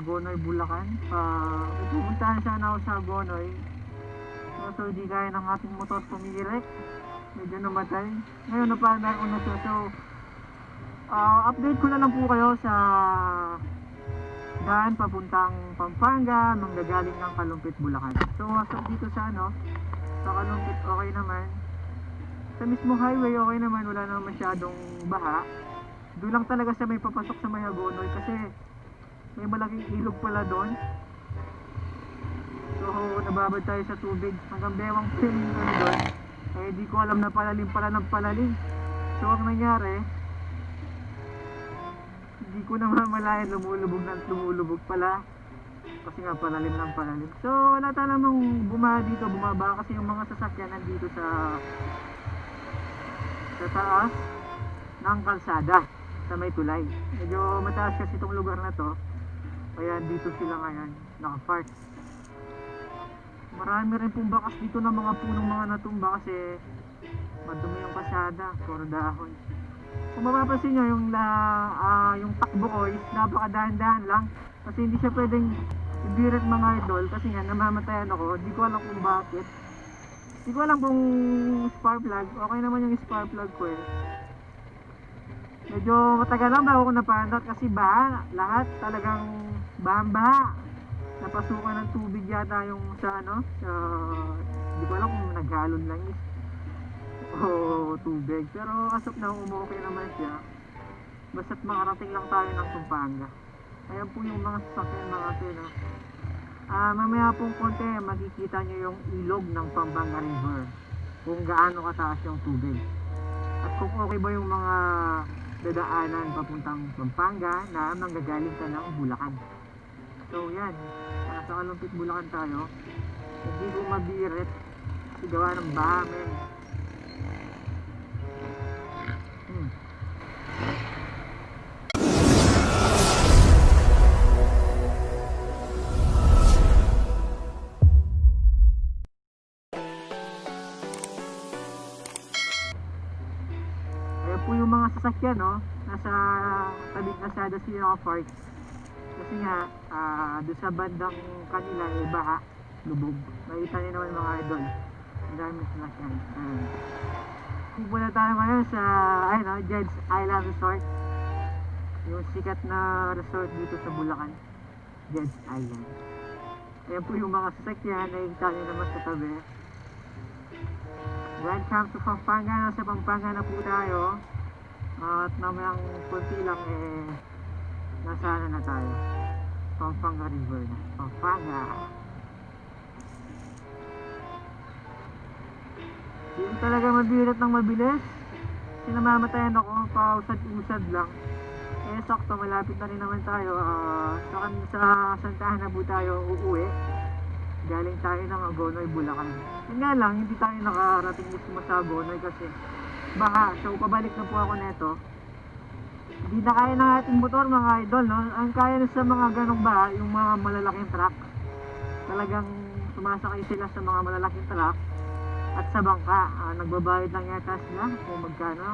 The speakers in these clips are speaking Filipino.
Agonoy, Bulacan. Pupuntahan sana ako sa Agonoy. So di kaya ng ating motor pumirek. Medyo namatay. Ngayon napaandar ko na siya. So update ko na lang po kayo sa daan papuntang Pampanga, manggagaling ng Kalumpit, Bulacan. So dito sa sa Kalumpit okay naman. Sa mismo highway okay naman, wala naman masyadong baha. Doon lang talaga sa may papasok sa may Agonoy kasi may malaking ilog pala doon. So nababad tayo sa tubig hanggang bewang feeling doon. Eh di ko alam na palalim pala ng palalim. So ang nangyari, hindi ko na mamalayan, lumulubog pala kasi nga palalim ng palalim. So wala tayo namang bumaha dito, bumaba kasi yung mga sasakyan nandito sa taas ng kalsada sa may tulay. Medyo mataas kasi itong lugar na to, kaya dito sila ngayon nakapark. Marami rin pong bakas dito ng mga punong mga natumba kasi madumi yung kalsada, puro dahon. Kung mapapansin nyo yung takbo ko is napakadahan-dahan lang kasi hindi siya pwedeng ibirit mga idol kasi nga namamatayan ako. Di ko alam kung bakit. Di ko alam kung spark plug. Okay naman yung spark plug ko eh. Medyo matagal lang bago ko napandot kasi baha. Lahat talagang bahan-baha. Napasukan ng tubig yata yung sa sa, di ko alam kung naghalon lang is o tubig. Pero as of now, okay naman siya. Basta't makarating lang tayo ng Pampanga. Ayan po yung mga sasakyan mga no? Mamaya pong konti makikita nyo yung ilog ng Pampanga River kung gaano kataas yung tubig at kung okay ba yung mga dadaanan papuntang Pampanga na manggagaling ka ng Bulacan. So yan, nasa Kalumpit, Bulacan tayo. Hindi ko mabirit kasi gawa ng bahamin. Po yung mga sasakyan nasa tabing kalsada sila naka-park kasi nga doon sa bandang kanila baha, lubog. Makita niyo naman mga idol, ang dami sasakyan. Pupunta tayo ngayon sa Jed's Island Resort, yung sikat na resort dito sa Bulacan, Jed's Island. Ayan po yung mga sasakyan, nakikita niyo naman sa tabi. Welcome to Pampanga. Nasa Pampanga na po tayo. At namayang konti lang nasa na tayo, Pampanga River na. Pampanga. Hindi talaga mabirit ng mabilis. Sinamamatayan ako, pausad-usad lang. Sakto, malapit na rin naman tayo. Sa Santahan na po tayo uuwi. Galing tayo ng Agonoy, Bulacan. Yun nga lang, hindi tayo nakarating mismo sa Agonoy kasi baha. So pabalik na po ako neto. Hindi na kaya ng ating motor mga idol Ang kaya na sa mga ganong baha, yung mga malalaking truck. Talagang sumasakay sila sa mga malalaking truck at sa bangka. Nagbabayad lang yata sila kung magkano.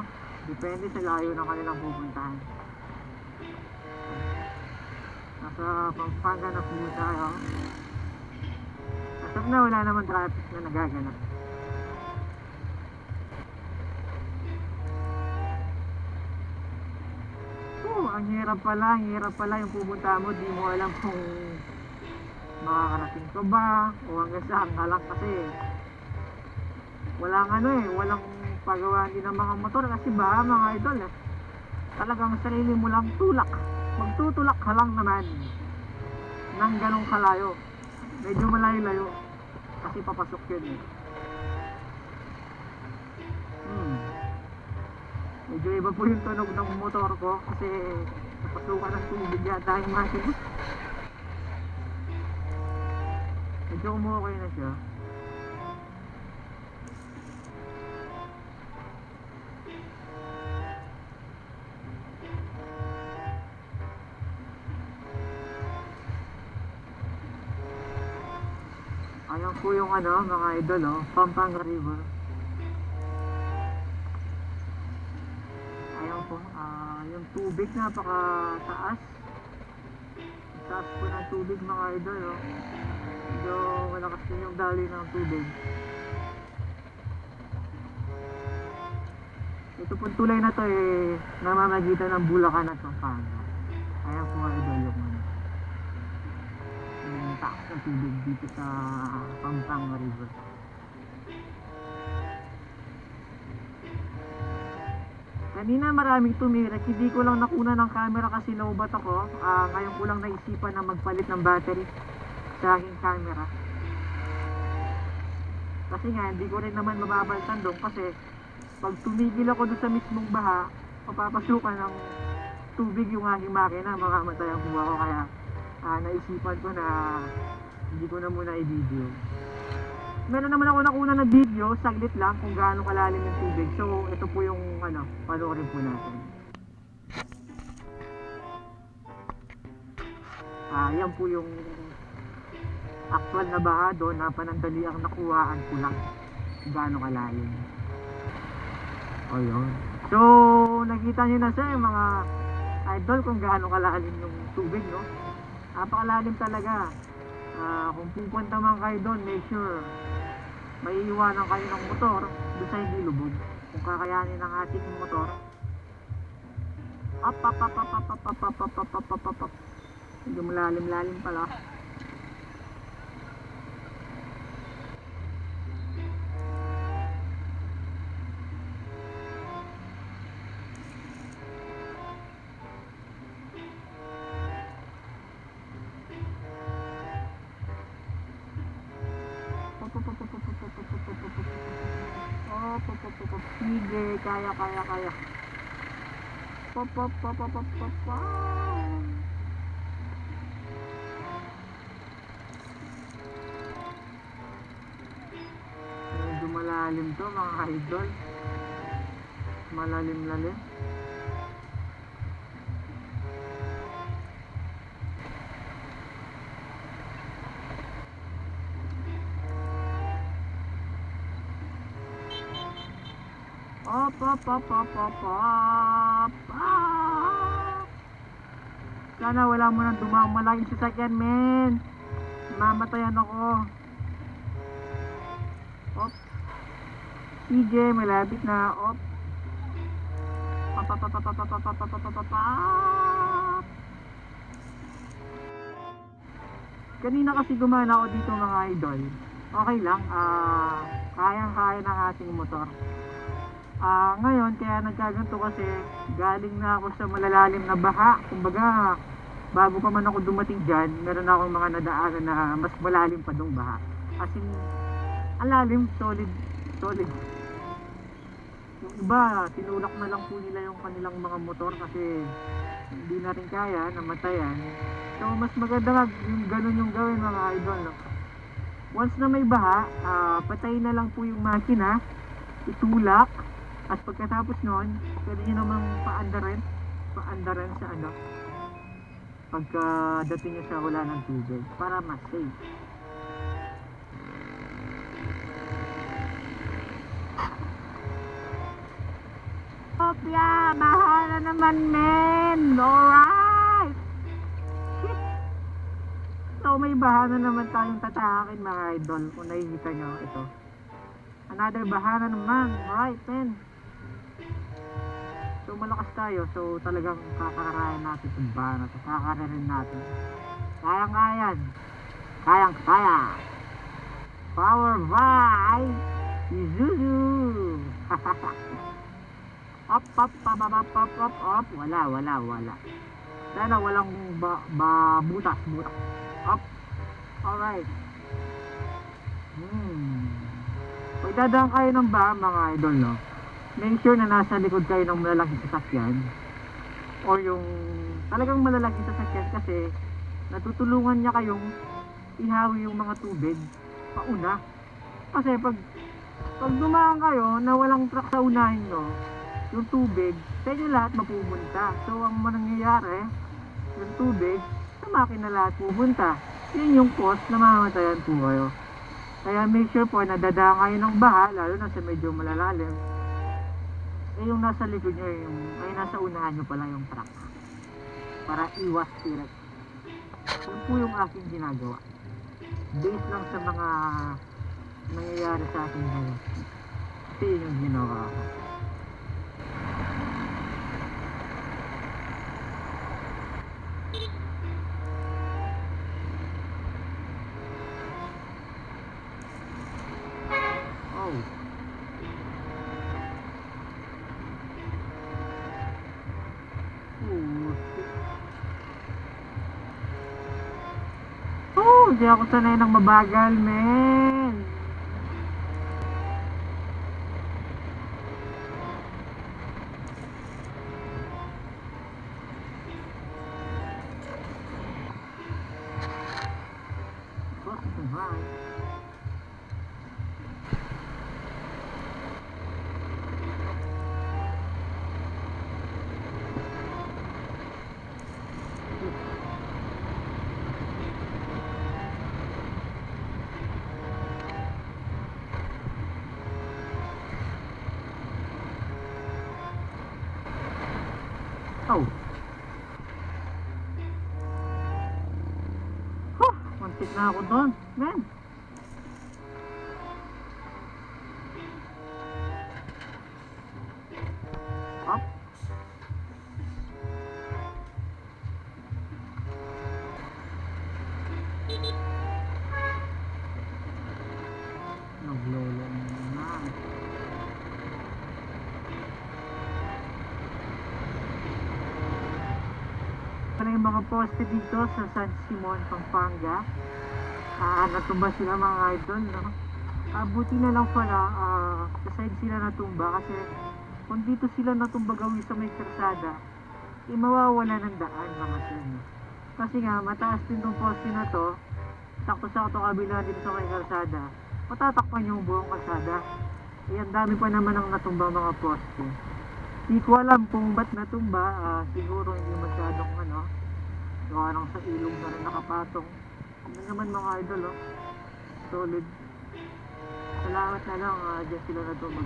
Depende sa layo ng kanilang pupuntahan. Nasa Pampanga na po tayo. At na wala naman traffic na nagaganap. Ang hirap pala yung pupunta mo, di mo alam kung makakarating ka ba o hanggang saan ka lang kasi walang walang pagawa din ng mga motor kasi ba mga idol talagang sarili mo lang tulak, magtutulak ka lang naman ng ganong kalayo, medyo malayo-layo kasi papasok yun medyo iba po yung tunog ng motor ko kasi napasukan ng tubig yata yung makina. Medyo umukay na siya. Ayan po yung mga idol Pampanga River. Ayan po, yung tubig napakataas. taas po ng tubig mga idol, oh. Medyo malakas din yung daloy ng tubig. Ito pong tulay na to eh, namamagitan ng Bulacan at Pampanga. Ayan po mga idol yung taas ng tubig dito sa Pampanga River. Kanina maraming tumirik, hindi ko lang nakuna ng camera kasi lowbat ako. Ngayon ko lang naisipan na magpalit ng battery sa aking camera. Kasi nga, hindi ko rin naman mababaltan doon kasi pag tumigil ako doon sa mismong baha, papapasukan ng tubig yung aking makina, makamatay ang buha ko. Kaya naisipan ko na hindi ko na muna i-video. Meron naman ako nakuna na video, saglit lang kung gaano kalalim yung tubig. So, ito po yung panoorin po natin. Yan po yung actual na baha doon na panandali ang nakuhaan ko lang kung gaano kalalim. O yun. So, nakita nyo na siya yung mga idol kung gaano kalalim yung tubig, no? Napakalalim talaga. Kung pupunta man kayo doon, make sure may iwanan kayo ng motor doon sa hindi lubog. Kung kakayanin ng ating motor, up. Hindi malalim-lalim pala. Sige, kaya. Medyo malalim to mga idol. Malalim-lalim. Sana wala mo nang dumang malaking sasakyan, men. Mamatayan ako. Op. CJ, malapit na. Op. Kanina kasi gumana ako dito mga idol. Okay lang. Kayang-kaya ng ating motor. Ngayon, kaya nagkaganto kasi galing na ako sa malalalim na baha. Kumbaga, bago pa man ako dumating dyan, meron akong mga nadaanan na mas malalim pa dong baha. As in, ang lalim, solid. Yung iba, tinulak na lang po nila yung kanilang mga motor kasi hindi na rin kaya, namatayan. So, mas maganda yung ganun yung gawin mga idol. No? Once na may baha, patayin na lang po yung makina, itulak. At pagkatapos nun, pwede nyo namang paandarin sa pagkadating nyo sa wala ng tubig para mas safe. Opya, baha na naman, men. Alright. Shit. So may baha na naman tayong tatahakin mga idol. Kung nakikita nyo ito, another baha na naman. Alright, men. So malakas tayo, so talagang kakarayan natin itong baha na ito, kakarayan natin. Kayang-kaya. Power by Isuzu. Up. Wala. Sana walang butas. Up. Alright. Pag dadaan kayo ng baha mga idol, no? Make sure na nasa likod kayo ng malalaking sasakyan or yung talagang malalaking sasakyan kasi natutulungan niya kayong ihawi yung mga tubig pauna. Kasi pag dumaan kayo na walang truck sa unahin nyo, yung tubig sa inyo lahat mapupunta. So ang mangyayari, yung tubig sa makina lahat pupunta. Yun yung cause na mamatayan po kayo. Kaya make sure po na dadaan kayo ng baha, lalo na sa medyo malalalim. Yung nasa likod nyo, nasa unahan nyo pala yung truck para iwas direct. Yun po yung aking ginagawa. Based lang sa mga nangyayari sa akin ngayon. Kasi yun yung ginawa ko. Oh. Hindi ako sanay ng mabagal, men. Oh. Muntik na ako doon, men. Up. Naglolo na. Yung mga poste dito sa San Simon, Pampanga. Natumba sila mga idol, no? Buti na lang pala, sa side sila natumba kasi kung dito sila natumba gawin sa may karsada, mawawala ng daan mga sir. Kasi nga, mataas din tong poste na to, sakto-sakto kabila dito sa may karsada, matatakpan yung buong karsada. Ang dami pa naman ang natumba mga poste. Di ko alam kung ba't natumba, siguro hindi masyadong gawa lang sa ilog na rin nakapatong. Ano naman mga idol, solid. Salamat na lang, dyan sila natumba.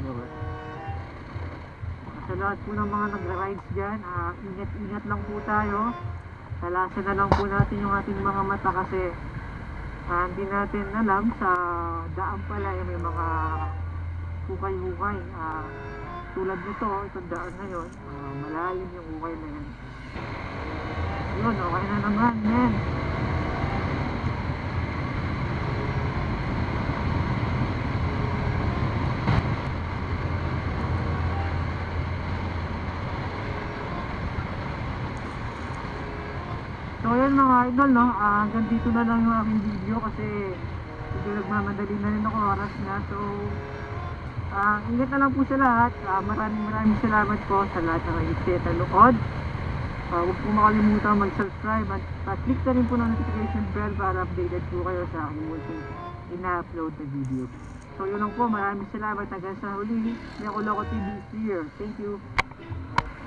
Sa lahat po ng mga nagra-rides dyan, ingat-ingat lang po tayo. Talasan na lang po natin yung ating mga mata kasi hindi natin alam sa daan pala may mga hukay-hukay. Tulad nito, itong daan na yun, malalim yung hukay na yun. Yun, okay na naman, men. So yun mga idol, no? Hanggang dito na lang yung aking video kasi medyo nagmamadali na rin ako, oras na. So ingat na lang po sa lahat. Maraming salamat po sa lahat ng nag-stay at nanood. Huwag po makalimutan mag-subscribe at click na rin po ng notification bell para updated po kayo sa aking multi ina-upload na video. So yun lang po, maraming salamat hanggang sa huli. May Kuloko TV is here. Thank you.